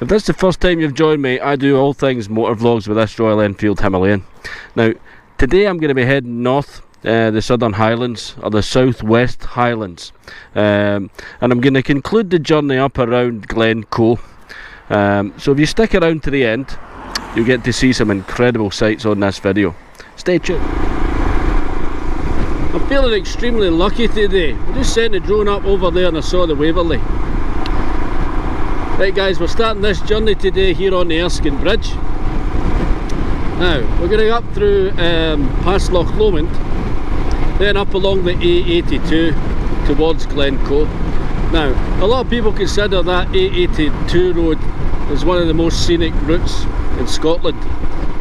If this is the first time you've joined me, I do all things motor vlogs with this Royal Enfield Himalayan. Now, today I'm going to be heading north, the Southern Highlands, or the Southwest Highlands. And I'm going to conclude the journey up around Glencoe. So if you stick around to the end, you'll get to see some incredible sights on this video. Stay tuned. I'm feeling extremely lucky today. I just sent the drone up over there and I saw the Waverley. Right guys, we're starting this journey today here on the Erskine Bridge. Now, we're going up through past Loch Lomond, then up along the A82 towards Glencoe. Now, a lot of people consider that A82 road as one of the most scenic routes in Scotland.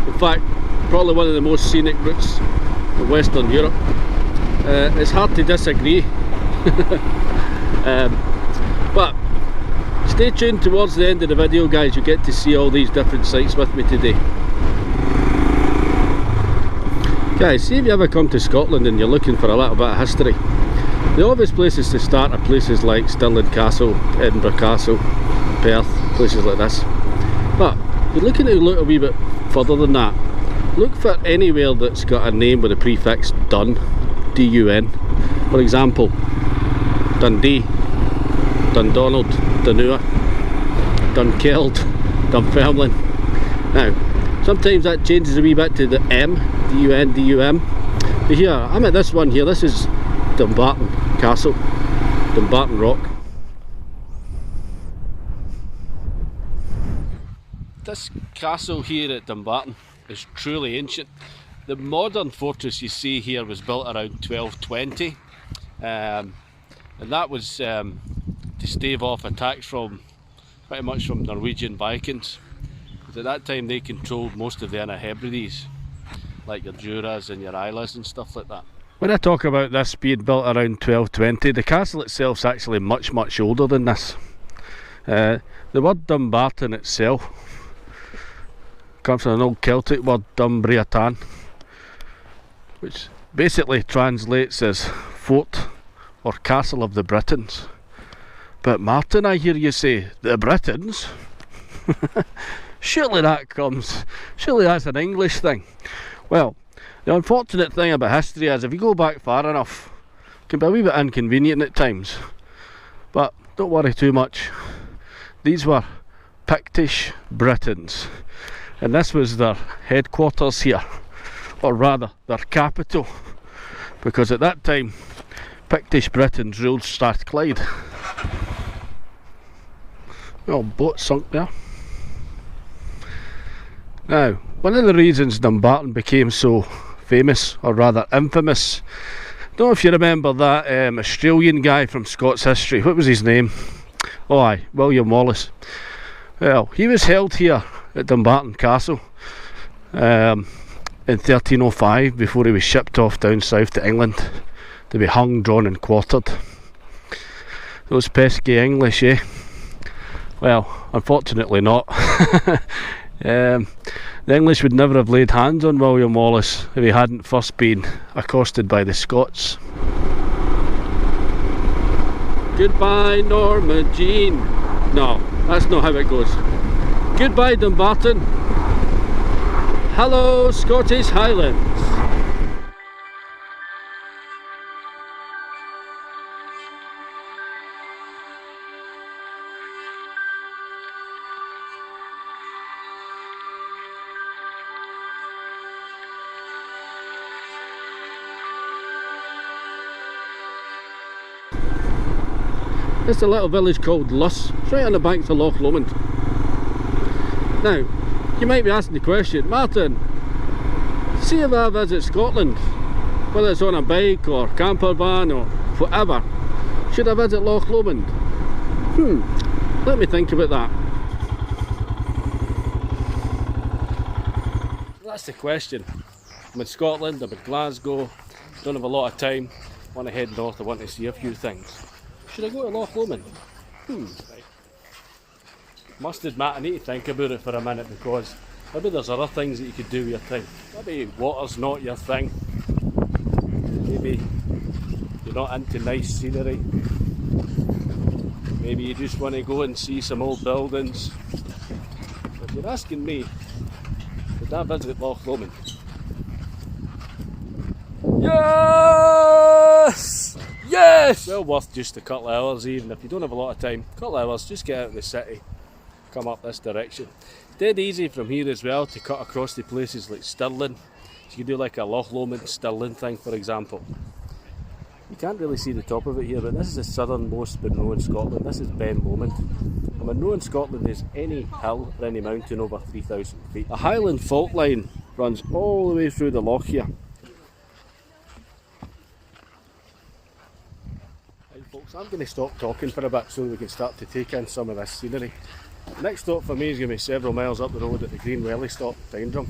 In fact, probably one of the most scenic routes in Western Europe. It's hard to disagree. But stay tuned towards the end of the video guys, you get to see all these different sites with me today. Guys, see if you ever come to Scotland and you're looking for a little bit of history. The obvious places to start are places like Stirling Castle, Edinburgh Castle, Perth, places like this. But you're looking to look a wee bit further than that. Look for anywhere that's got a name with the prefix Dun, D-U-N. For example, Dundee, Dundonald, Dunua, Dunkeld, Dunfermline. Now, sometimes that changes a wee bit to the M, D-U-N, D-U-M. But here, I'm at this one here, this is Dumbarton Castle, Dumbarton Rock. This castle here at Dumbarton is truly ancient. The modern fortress you see here was built around 1220, and that was to stave off attacks from pretty much from Norwegian Vikings, because at that time they controlled most of the Inner Hebrides, like your Juras and your Islas and stuff like that. When I talk about this being built around 1220, the castle itself is actually much older than this. The word Dumbarton itself comes from an old Celtic word, Dumbriatan, which basically translates as fort or castle of the Britons. But Martin, I hear you say, the Britons? surely that's an English thing. Well, the unfortunate thing about history is if you go back far enough, it can be a wee bit inconvenient at times. But don't worry too much. These were Pictish Britons, and this was their headquarters here, or rather their capital, because at that time Pictish Britons ruled Strathclyde. Well, boat sunk there. Now, one of the reasons Dumbarton became so famous, or rather infamous, I don't know if you remember that Australian guy from Scots history. What was his name? Oh aye, William Wallace. Well, he was held here at Dumbarton Castle in 1305 before he was shipped off down south to England to be hung, drawn and quartered. Those pesky English, eh? Well, unfortunately not. The English would never have laid hands on William Wallace if he hadn't first been accosted by the Scots. Goodbye Norma Jean. No, that's not how it goes. Goodbye Dumbarton. Hello Scottish Highlands. It's a little village called Luss. It's right on the banks of Loch Lomond. Now, you might be asking the question, Martin, see if I visit Scotland, whether it's on a bike or camper van or whatever, should I visit Loch Lomond? Let me think about that. That's the question. I'm in Scotland, I'm in Glasgow, don't have a lot of time, want to head north, I want to see a few things. Should I go to Loch Lomond? Must admit, I need to think about it for a minute, because maybe there's other things that you could do with your time. Maybe water's not your thing. Maybe you're not into nice scenery. Maybe you just want to go and see some old buildings, you're asking me, did I visit Loch Lomond? Yes! Yes! Well worth just a couple of hours, even if you don't have a lot of time. A couple of hours, just get out of the city, come up this direction. It's dead easy from here as well to cut across to places like Stirling. So you can do like a Loch Lomond Stirling thing, for example. You can't really see the top of it here, but this is the southernmost Monroe in Scotland. This is Ben Lomond. And Monroe in Scotland is any hill or any mountain over 3,000 feet. A Highland fault line runs all the way through the loch here. Right folks, I'm going to stop talking for a bit so we can start to take in some of this scenery. The next stop for me is going to be several miles up the road at the Green Welly stop, Tyndrum.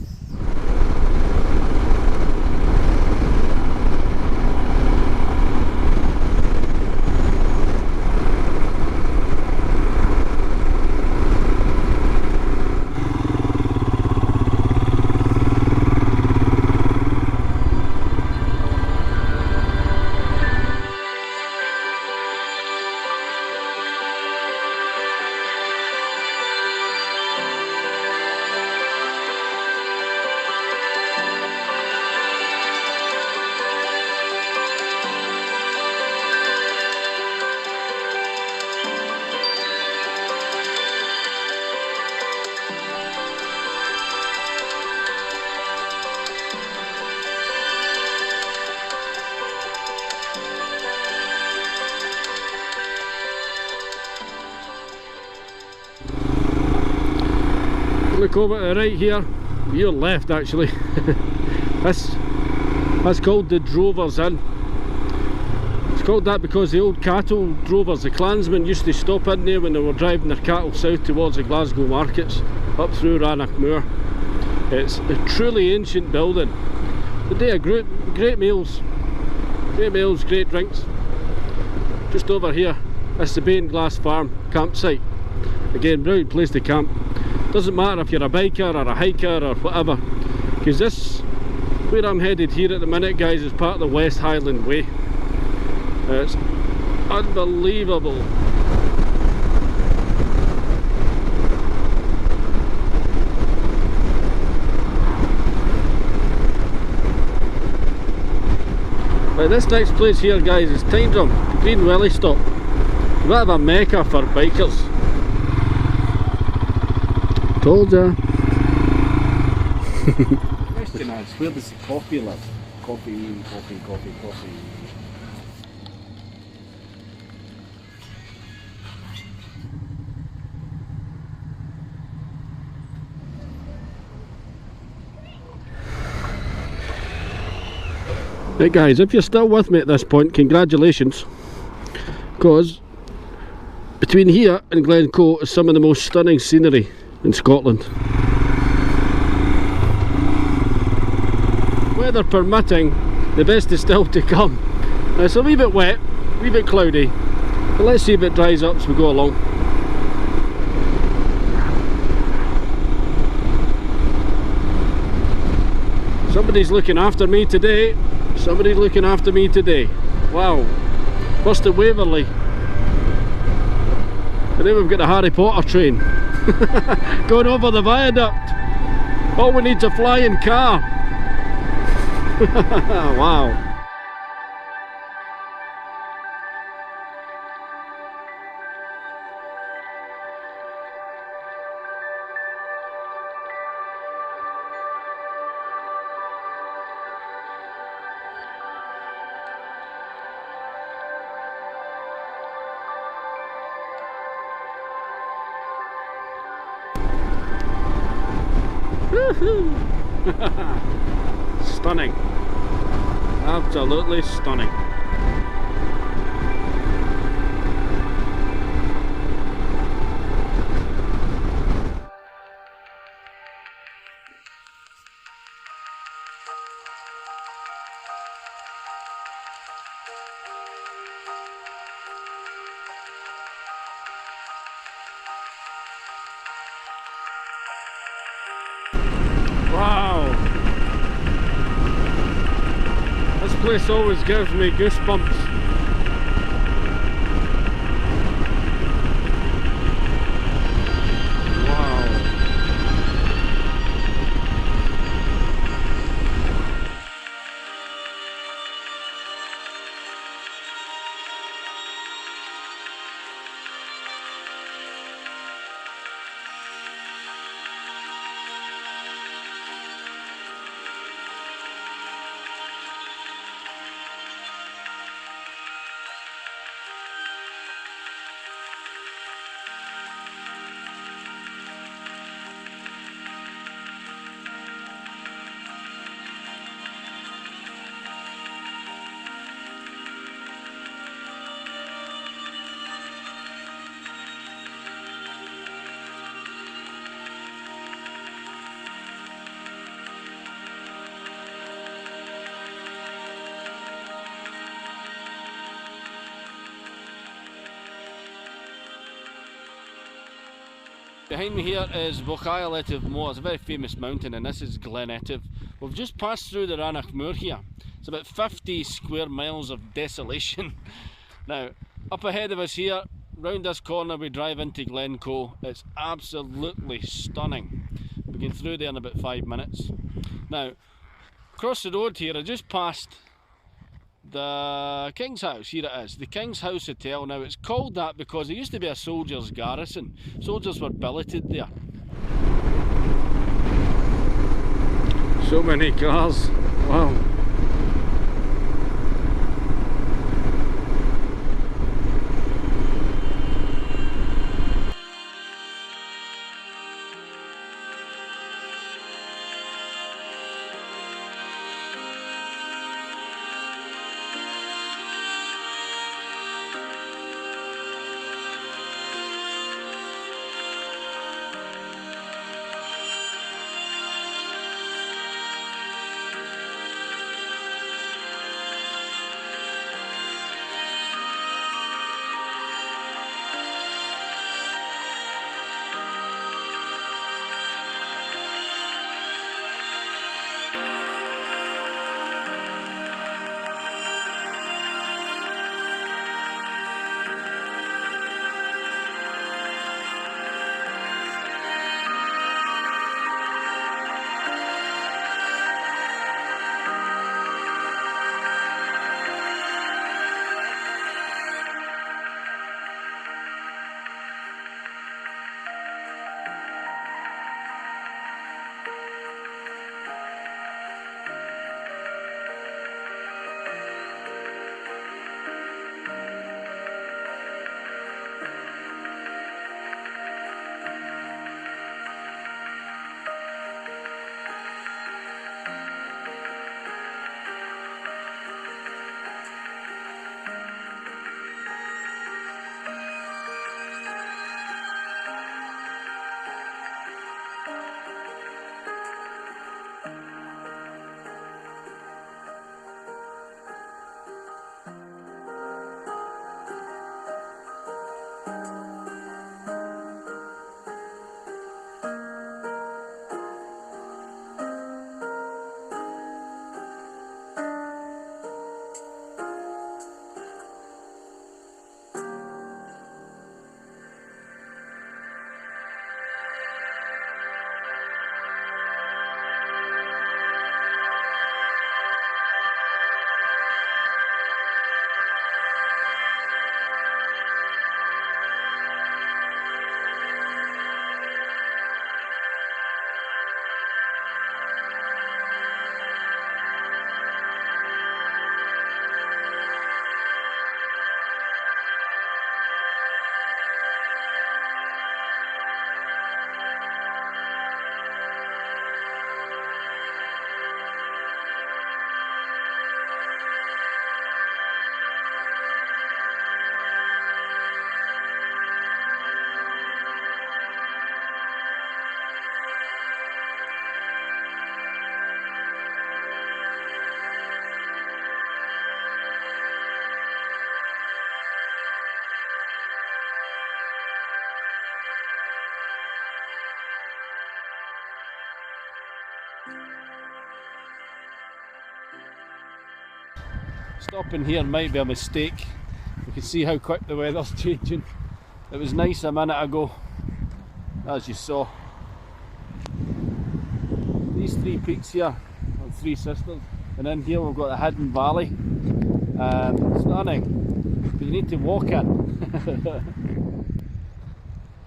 Look over to the right here, your left actually. That's called the Drovers Inn. It's called that because the old cattle drovers, the clansmen, used to stop in there when they were driving their cattle south towards the Glasgow markets, up through Rannoch Moor. It's a truly ancient building. They do great meals, great drinks. Just over here, that's the Bain Glass Farm campsite. Again, brilliant place to camp. Doesn't matter if you're a biker or a hiker or whatever, because this, where I'm headed here at the minute guys, is part of the West Highland Way. It's unbelievable. Right, this next place here guys is Tyndrum, the Green Welly stop. A bit of a mecca for bikers. Told ya. Question is, where does the coffee live? Coffee. Right guys, if you're still with me at this point, congratulations. Because between here and Glencoe is some of the most stunning scenery in Scotland. Weather permitting, the best is still to come. Now it's a wee bit wet, a wee bit cloudy, but let's see if it dries up as we go along. Somebody's looking after me today. Somebody's looking after me today. Wow. First at Waverley. And then we've got the Harry Potter train. Going over the viaduct. All we need's a flying car. Wow. Stunning, absolutely stunning. Wow, this place always gives me goosebumps. Wow. Behind me here is Moor. It's a very famous mountain, and this is Glencoe. We've just passed through the Rannoch Moor here. It's about 50 square miles of desolation. Now, up ahead of us here, round this corner we drive into Glencoe. It's absolutely stunning. We get through there in about 5 minutes. Now, across the road here, I just passed the King's House. Here it is, the King's House Hotel. Now it's called that because it used to be a soldier's garrison. Soldiers were billeted there. So many cars, wow. Stopping here might be a mistake. You can see how quick the weather's changing. It was nice a minute ago, as you saw. These three peaks here are Three Sisters, and in here we've got the Hidden Valley. Stunning, but you need to walk in.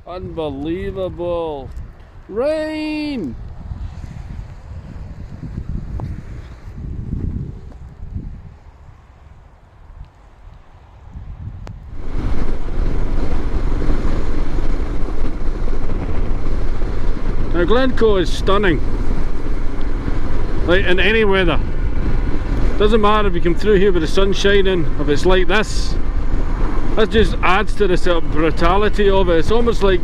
Unbelievable! Rain! Now Glencoe is stunning, like in any weather. Doesn't matter if you come through here with the sun shining, if it's like this. That just adds to the sort of brutality of it. It's almost like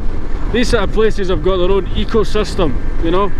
these sort of places have got their own ecosystem, you know.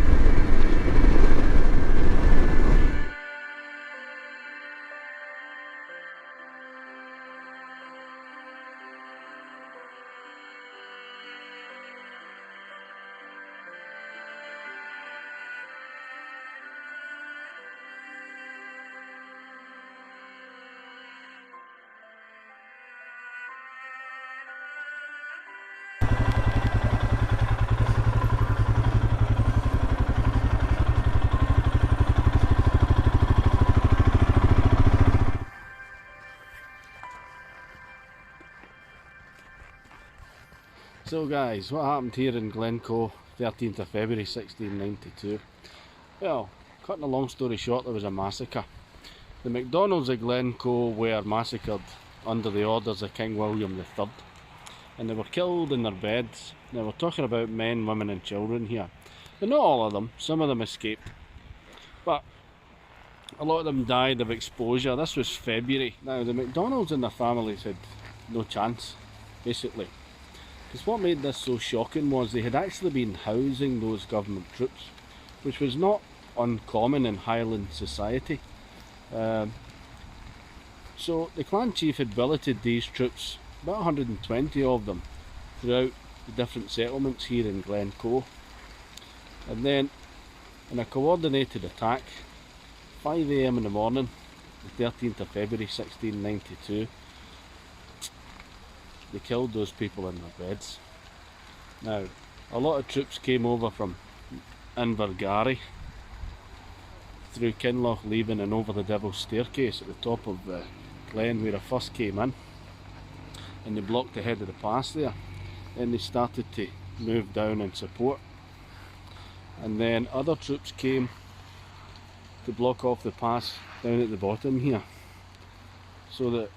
So guys, what happened here in Glencoe, 13th of February 1692? Well, cutting a long story short, there was a massacre. The MacDonalds of Glencoe were massacred under the orders of King William III, and they were killed in their beds. Now we're talking about men, women and children here. But not all of them, some of them escaped. But a lot of them died of exposure. This was February. Now the MacDonalds and their families had no chance, basically. Because what made this so shocking was they had actually been housing those government troops, which was not uncommon in Highland society. So the clan chief had billeted these troops, about 120 of them, throughout the different settlements here in Glencoe. And then, in a coordinated attack, 5 AM in the morning, the 13th of February 1692, they killed those people in their beds. Now, a lot of troops came over from Invergary, through Loch Lomond and over the Devil's Staircase at the top of Glen where I first came in, and they blocked the head of the pass there. Then they started to move down in support, and then other troops came to block off the pass down at the bottom here, so that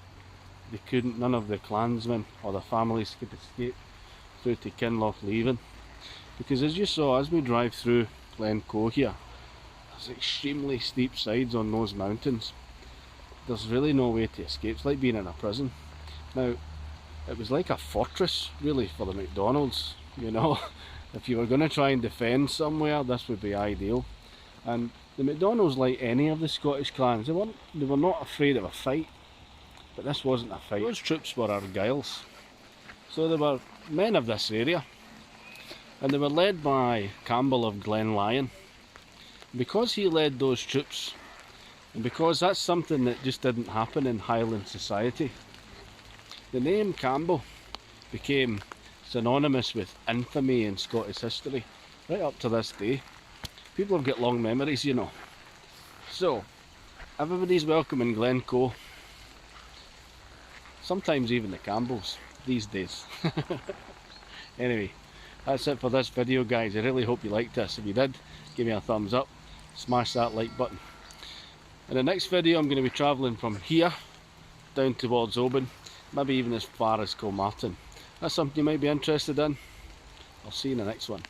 they couldn't, none of the clansmen or their families could escape through to Loch Lomond. Because as you saw, as we drive through Glencoe here, there's extremely steep sides on those mountains. There's really no way to escape. It's like being in a prison. Now, it was like a fortress really for the MacDonalds, you know. If you were going to try and defend somewhere, this would be ideal. And the MacDonalds, like any of the Scottish clans, they were not afraid of a fight. But this wasn't a fight. Those troops were Argylls. So they were men of this area. And they were led by Campbell of Glenlyon. Because he led those troops, and because that's something that just didn't happen in Highland society, the name Campbell became synonymous with infamy in Scottish history, right up to this day. People have got long memories, you know. So, everybody's welcome in Glencoe. Sometimes even the Campbells, these days. Anyway, that's it for this video, guys. I really hope you liked this. If you did, give me a thumbs up. Smash that like button. In the next video, I'm going to be travelling from here down towards Ahlbom, maybe even as far as Kilmartin. That's something you might be interested in. I'll see you in the next one.